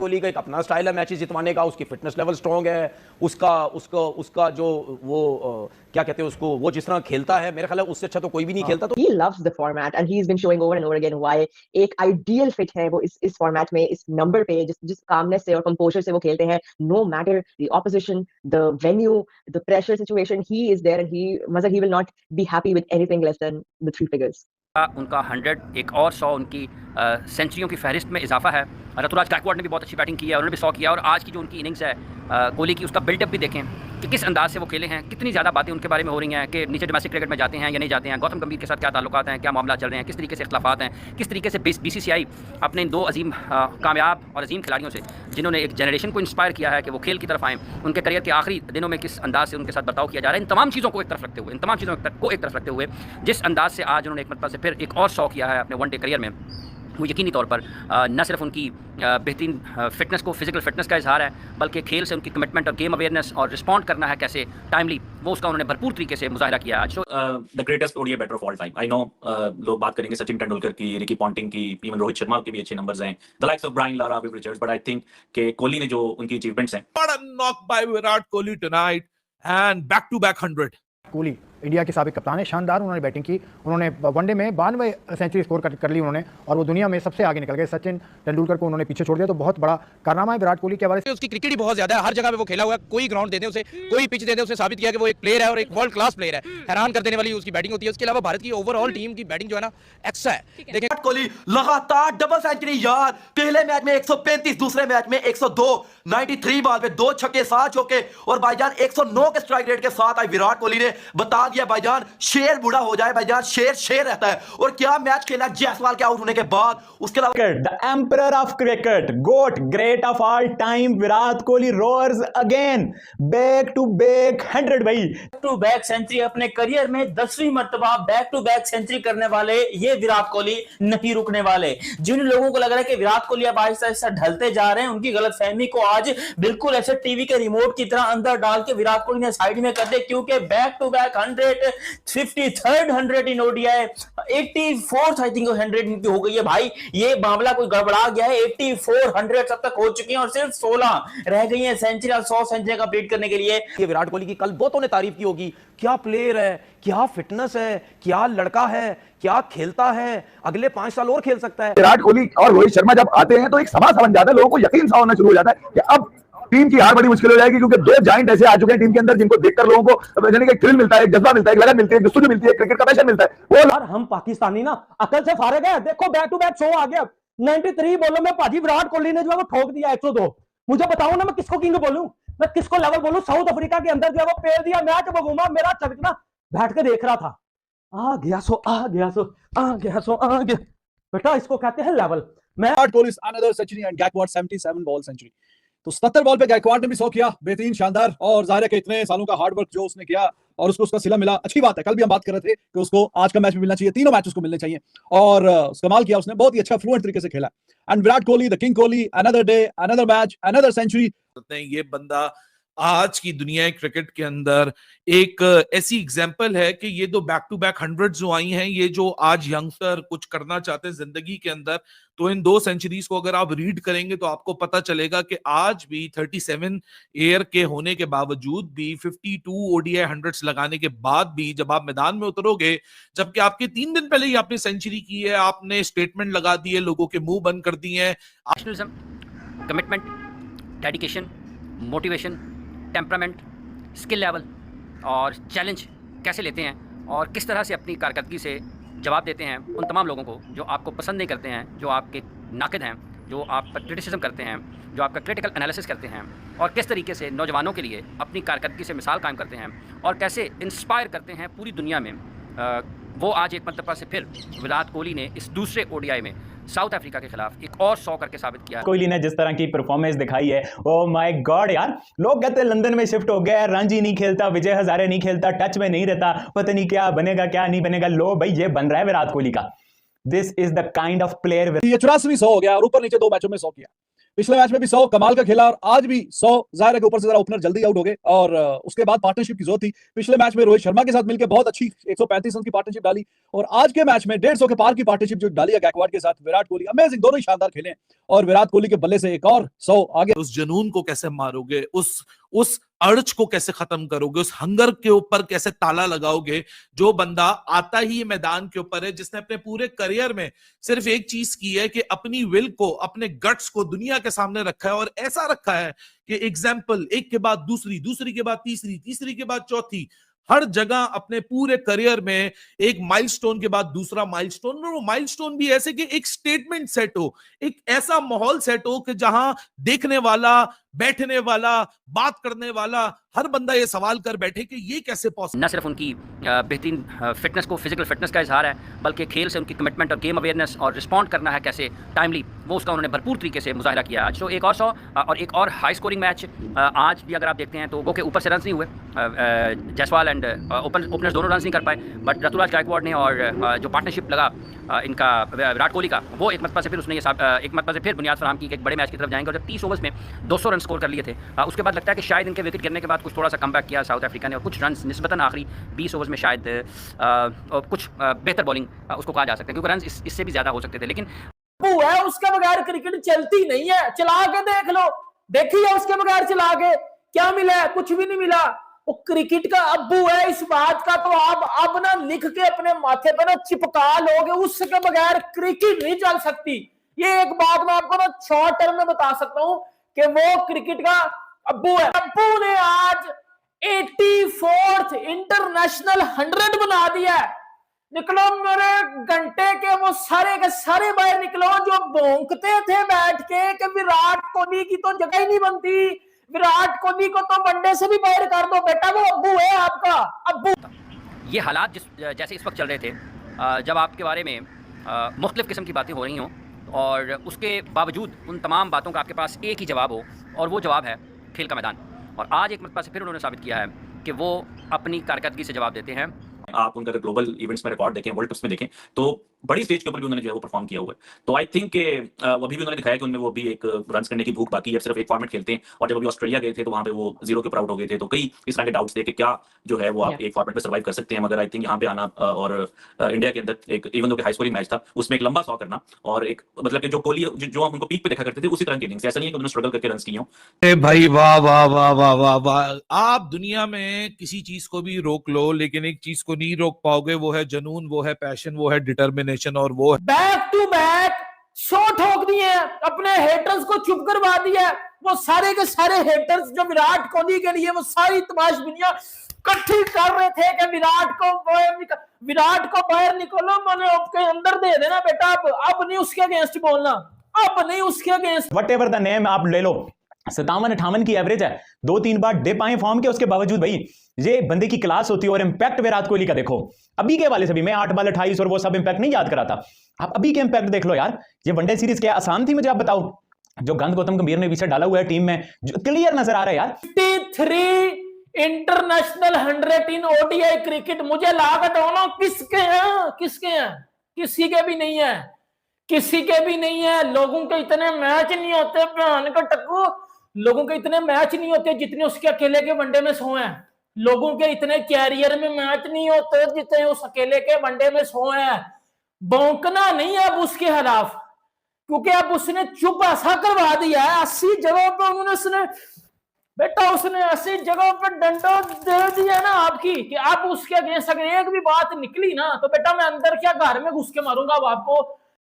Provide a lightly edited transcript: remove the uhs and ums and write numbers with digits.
कोहली का एक अपना स्टाइल है मैचेस जितवाने का, उसकी फिटनेस लेवल स्ट्रांग है, उसका उसका उसका जो वो क्या कहते हैं उसको, वो जिस तरह खेलता है मेरे ख्याल है उससे अच्छा तो कोई भी नहीं खेलता। तो he loves the format and he's been showing over and over again why एक ideal fit है वो इस format में, इस number पे, जिस calmness से और composure से वो खेलते हैं, no matter the opposition, the venue, the pressure situation, he is there and he will not be happy with anything less than the three figures. उनका 100 एक और 100 उनकी सेंचुरियों की फहरिस्त में इजाफा है। ऋतुराज गायकवाड़ ने भी बहुत अच्छी बैटिंग की है, उन्होंने भी 100 किया। और आज की जो उनकी इनिंग्स है कोहली की, उसका बिल्डअप भी देखें कि किस अंदाज से वो खेले हैं, कितनी ज़्यादा बातें उनके बारे में हो रही हैं कि नीचे डोमेस्टिक क्रिकेट में जाते हैं या नहीं जाते हैं, गौतम गंभीर के साथ क्या ताल्लुकात हैं, क्या मामला चल रहे हैं, किस तरीके से इख्तलाफात हैं, किस तरीके से BCCI अपने इन दो अजीम कामयाब और अजीम खिलाड़ियों से जिन्होंने एक जनरेशन को इंस्पायर किया है कि वो खेल की तरफ आएँ, उनके करियर के आखिरी दिनों में किस अंदाज से उनके साथ बर्ताव किया जा रहा है। इन तमाम चीज़ों को एक तरफ रखते हुए, इन तमाम चीज़ों को एक तरफ रखते हुए जिस अंदाज से आज उन्होंने एक मरतबा से फिर एक और 100 किया है अपने वनडे करियर में, वो यकीनी तौर पर न सिर्फ उनकी बेहतरीन फिटनेस को, फिजिकल फिटनेस का इजहार है, बल्कि खेल से उनकी कमिटमेंट और गेम अवेयरनेस और रिस्पॉन्ड करना है कैसे टाइमली, वो उसका उन्होंने भरपूर तरीके से मुजाहिरा किया आज। The greatest ODI batter of all time. I know लोग बात करेंगे सचिन तेंदुलकर की, रिकी पॉन्टिंग की, इवन रोहित शर्मा के भी अच्छे नंबर्स हैं, the likes of Brian Lara, Viv Richards, but I think कि कोहली ने जो उनकी अचीवमेंट्स हैं, What a knock by Virat Kohli tonight and back-to-back 100. Kohli India के साबिक कप्तान है, शानदार उन्होंने बैटिंग की, उन्होंने वनडे में 92 सेंचुरी स्कोर कर ली उन्होंने, और वो दुनिया में सबसे आगे निकल गए। सचिन तेंदुलकर को उन्होंने पीछे छोड़ दिया, तो बहुत बड़ा कारनामा है विराट कोहली के हवाले से। उसकी क्रिकेट ही बहुत ज्यादा है, हर जगह पे वो खेला हुआ है, कोई ग्राउंड दे दे उसे, कोई पिच दे दे उसे, साबित किया कि वो एक प्लेयर है और एक वर्ल्ड क्लास प्लेयर है। हैरान कर देने वाली उसकी बैटिंग होती है। उसके अलावा भारत की ओवरऑल टीम की बैटिंग जो है ना एक्स्ट्रा है। देखें विराट कोहली लगातार डबल सेंचुरी यार, पहले मैच में 135, दूसरे मैच में 102, 93 बॉल पे 2 छक्के 7 चौके और भाईजान 109 के स्ट्राइक रेट के साथ आई विराट कोहली ने बता दिया भाईजान, शेर बूढ़ा हो जाए भाईजान, शेर शेर रहता है। और क्या मैच खेला जायसवाल के आउट होने के बाद। उसके अलावा the emperor of cricket, GOAT, great of all time, Virat Kohli roars again, back to back 100 भाई, बैक टू बैक सेंचुरी अपने करियर में 10वीं मर्तबा बैक टू बैक सेंचुरी करने वाले ये विराट कोहली नहीं रुकने वाले। जिन लोगों को लग रहा है कि विराट कोहली अब आहिस्ता आहिस्ता ढलते जा रहे हैं, उनकी गलतफहमी को आज बिल्कुल ऐसे टीवी के रिमोट की तरह अंदर डाल के विराट कोहली ने साइड में कर दे, क्योंकि back to back 100, 53rd 100 in ODI, 84th I think 100 इनकी हो गई है भाई। ये मामला कोई गड़बड़ा गया है। 84 100 सब तक हो चुकी हैं और सिर्फ 16 रह गई हैं सेंचुरी, 100 सेंचुरी कंप्लीट करने के लिए। ये विराट कोहली की कल बहुतों ने तारीफ की होगी, क्या प्लेयर है, क्या फिटनेस है, क्या लड़का है, क्या खेलता है, अगले 5 साल और खेल सकता है। विराट कोहली और रोहित शर्मा जब आते हैं तो एक समा बन जाता है, लोगों को यकीन सा होना शुरू हो जाता है कि अब टीम की हार बड़ी मुश्किल हो जाएगी, क्योंकि 2 जाइंट ऐसे आ चुके हैं टीम के अंदर जिनको देखकर लोगों को यानी कि थ्रिल मिलता है, जज्बा मिलता है, लगन मिलती है, जस्तुजू मिलती है, क्रिकेट का पैशन मिलता है। वो यार हम पाकिस्तानी ना अकल से फारिग है। देखो बैक टू बैक 100 आ गया, 93 बॉलों में भाजी विराट कोहली ने जो है वो ठोक दिया 102। मुझे बताओ ना मैं किसको किंग बोलूं, मैं किसको लेवल बोलूं। साउथ अफ्रीका के अंदर जो है वो पेल दिया मैच, वो घूमा, मेरा चमकना बैठ के देख रहा था, आ गया सो आ गया सो आ गया सो आ गया। बेटा इसको कहते हैं level. Virat Kohli another century and Gaikwad 77 ball century. तो 77 बॉल पे गायकवाड़ ने भी 100 किया, बेहतरीन, शानदार, और जाहिर है कि इतने सालों का हार्ड वर्क जो उसने किया और उसको उसका सिला मिला, अच्छी बात है। कल भी हम बात कर रहे थे कि उसको आज का मैच भी मिलना चाहिए, तीनों मैच उसको मिलने चाहिए, और कमाल किया उसने, बहुत ही अच्छा फ्लुएंट तरीके से खेला। And Virat Kohli, the king Kohli, another day, another match, another century. ये बंदा आज की दुनिया क्रिकेट के अंदर एक ऐसी एग्जांपल है कि ये 2 बैक टू बैक 100 जो आई हैं, ये जो आज यंगस्टर कुछ करना चाहते हैं जिंदगी के अंदर, तो इन 2 सेंचुरीज को अगर आप रीड करेंगे तो आपको पता चलेगा कि आज भी 37 एयर के होने के बावजूद भी, 52 ओडीआई 100s लगाने के बाद भी, जब आप मैदान में उतरोगे, जबकि आपके 3 दिन पहले ही आपने सेंचुरी की है, आपने स्टेटमेंट लगा दिए, लोगों के मुंह बंद कर दिए हैं। Commitment, dedication, motivation, temperament, skill level और चैलेंज कैसे लेते हैं और किस तरह से अपनी कारकर्दगी से जवाब देते हैं उन तमाम लोगों को जो आपको पसंद नहीं करते हैं, जो आपके नाकिद हैं, जो आप पर क्रिटिसिज्म करते हैं, जो आपका क्रिटिकल एनालिसिस करते हैं, और किस तरीके से नौजवानों के लिए अपनी कारकर्दगी से मिसाल कायम करते हैं और कैसे इंस्पायर करते हैं पूरी दुनिया में। वो आज एक मरतबा से फिर विराट कोहली ने इस दूसरे ओडीआई में साउथ अफ्रीका के खिलाफ एक और 100 करके साबित किया। कोहली ने जिस तरह की परफॉर्मेंस दिखाई है, ओ माय गॉड यार, लोग कहते हैं लंदन में शिफ्ट हो गया, रणजी नहीं खेलता, विजय हजारे नहीं खेलता, टच में नहीं रहता, पता नहीं क्या बनेगा क्या नहीं बनेगा। लो भाई, ये बन रहा है विराट कोहली का। This is the kind of player. ये 84वीं 100 हो गया और ऊपर नीचे 2 मैचों में 100 किया। पिछले मैच में भी 100 कमाल का खेला और आज भी 100 जाहिर है के ऊपर से जरा ओपनर जल्दी आउट हो गए और उसके बाद पार्टनरशिप की जरूरत थी। पिछले मैच में रोहित शर्मा के साथ मिलकर बहुत अच्छी 135 रन की पार्टनरशिप डाली और आज के मैच में 150 के पार की पार्टनरशिप जो डाली है गायकवाड के साथ विराट कोहली, अमेजिंग, दोनों ही शानदार खेले और विराट कोहली के बल्ले से एक और 100 आगे। उस जुनून को कैसे मारोगे, उस अर्ज को कैसे खत्म करोगे, उस हंगर के ऊपर कैसे ताला लगाओगे जो बंदा आता ही मैदान के ऊपर है, जिसने अपने पूरे करियर में सिर्फ एक चीज की है कि अपनी विल को, अपने गट्स को दुनिया के सामने रखा है और ऐसा रखा है कि एग्जाम्पल एक के बाद दूसरी, दूसरी के बाद तीसरी, तीसरी के बाद चौथी, हर जगह अपने पूरे करियर में एक माइलस्टोन के बाद दूसरा माइलस्टोन, और वो माइलस्टोन भी ऐसे कि एक स्टेटमेंट सेट हो, एक ऐसा माहौल सेट हो कि जहां देखने वाला, बैठने वाला, बात करने वाला हर बंदा ये सवाल कर बैठे कि ये कैसे पॉसिबल। न सिर्फ उनकी बेहतरीन फिटनेस को, फिजिकल फिटनेस का इजहार है, बल्कि खेल से उनकी कमिटमेंट और गेम अवेयरनेस और रिस्पॉन्ड करना है कैसे टाइमली, वो उसका उन्होंने भरपूर तरीके से मुजाहिरा किया आज। तो एक और 100 और एक और हाई स्कोरिंग मैच आज भी अगर आप देखते हैं तो वो के ऊपर से रन नहीं हुए, जायसवाल एंड ओपनर्स दोनों रन नहीं कर पाए, बट ऋतुराज गायकवाड ने और जो पार्टनरशिप लगा इनका विराट कोहली का, वो एक मरतबा से फिर उसने एक मरतबा से फिर बुनियाद फराहम की कि एक बड़े मैच की तरफ जाएंगे और जब 30 ओवर्स में 200 रन स्कोर कर लिए थे, उसके बाद लगता है कि शायद इनके विकेट गिरने के बाद कुछ थोड़ा सा कमबैक किया साउथ अफ्रीका ने और कुछ रन निस्बतन आखिरी 20 ओवर्स में शायद कुछ बेहतर बॉलिंग उसको कहा जा सकता है, क्योंकि रन इससे भी ज्यादा हो सकते थे, लेकिन अब्बू है उसके बगैर क्रिकेट चलती नहीं है। चला के देख लो, देखिए उसके बगैर चला के क्या मिला है, कुछ भी नहीं मिला। वो क्रिकेट का अब्बू है, इस बात का तो आप अब ना लिख के अपने माथे पे ना चिपका लोगे, उसके बगैर क्रिकेट नहीं चल सकती। ये एक बात मैं आपको ना शॉर्ट टर्म में बता सकता हूं कि वो क्रिकेट का अब्बू है। अब्बू ने आज 84th इंटरनेशनल 100 बना दिया है। निकलो मेरे घंटे के वो सारे के सारे बाहर निकलो जो भौंकते थे बैठ के कि विराट कोहली की तो जगह ही नहीं बनती, विराट कोहली को तो वनडे से भी बाहर कर दो बेटा, वो अब्बू है आपका अब्बू। ये हालात जैसे इस वक्त चल रहे थे, जब आपके बारे में मुख्तलिफ किस्म की बातें हो रही हों और उसके बावजूद उन तमाम बातों का आपके पास एक ही जवाब हो और वो जवाब है खेल का मैदान। और आज एक मरतबा से फिर उन्होंने साबित किया है कि वो अपनी कारकर्दगी से जवाब देते हैं। आप उनका ग्लोबल इवेंट्स में रिकॉर्ड देखें, वर्ल्ड कप्स में देखें, तो बड़ी स्टेज के ऊपर भी उन्होंने जो है वो परफॉर्म किया हुआ है। तो आई थिंक के अभी भी उन्होंने दिखाया कि उनमें वो भी एक रन करने की भूख बाकी है, सिर्फ एक फॉर्मेट खेलते हैं। और जब अभी ऑस्ट्रेलिया गए थे तो वहां पे वो 0 के प्राउड हो गए थे, तो कई इस तरह के डाउट्स थे कि क्या जो है वो आप एक फॉर्मेट पे सर्वाइव कर सकते हैं। मगर आई थिंक यहाँ पे आना और इंडिया के अंदर एक इवन दो के हाई स्कोरिंग मैच था उसमें एक लंबा 100 करना और एक मतलब कि जो कोहली जो हम उनको पीक पे देखा करते थे उसी तरह की इनिंग्स, ऐसा नहीं है कि उन्होंने स्ट्रगल करके रन किए हों। भाई वाह वाह वाह वाह वाह वाह। आप दुनिया में किसी चीज को भी रोक लो लेकिन एक चीज को नहीं रोक पाओगे, वो है जुनून, वो है पैशन, वो है डिटर्मिनेशन और वो है बैक टू बैक 100 ठोक दिए, अपने हेटर्स को चुप करवा दिया। वो सारे के सारे हेटर्स जो विराट कोहली के लिए वो सारी तमाश दुनिया इकट्ठी कर रहे थे कि विराट को बाहर निकलो, मैंने आपके अंदर दे देना बेटा, अब नहीं उसके अगेंस्ट बोलना, अब नहीं उसके against. What ever the name आप ले लो, 57-58 की एवरेज है, 2-3 बार डिप आए फॉर्म के, उसके बावजूद भाई ये बंदे की क्लास होती है। और इंपैक्ट विराट कोहली का देखो अभी के वाले से भी, मैं 8 बॉल 28 और वो सब इंपैक्ट नहीं याद करा था, आप अभी के इंपैक्ट देख लो यार। ये वनडे सीरीज क्या आसान थी, मुझे आप बताओ, जो गंद गौतम गंभीर ने पीछे डाला हुआ है टीम में, जो क्लियर नजर आ रहा है यार। 53 इंटरनेशनल 100 इन ओडीआई क्रिकेट, मुझे लाकर दोनों किसके हैं, किसके हैं? किसी के भी नहीं है, किसी के भी नहीं है। लोगों के इतने मैच नहीं होते, बहन का टक्कू, लोगों के इतने मैच नहीं होते जितने उसके अकेले के वनडे में 100 हैं। लोगों के इतने कैरियर में मैच नहीं होते जितने उस अकेले के वनडे में 100 हैं। भौंकना नहीं है अब उसके खिलाफ, क्योंकि अब उसने चुप ऐसा करवा दिया है। 80 जगहों पर उन्होंने बेटा उसने 80 जगहों पर डंडो दे दिया ना आपकी, कि आप उसके अगेंस्ट अगर एक भी बात निकली ना तो बेटा मैं अंदर क्या घर में घुस के मारूंगा अब आपको।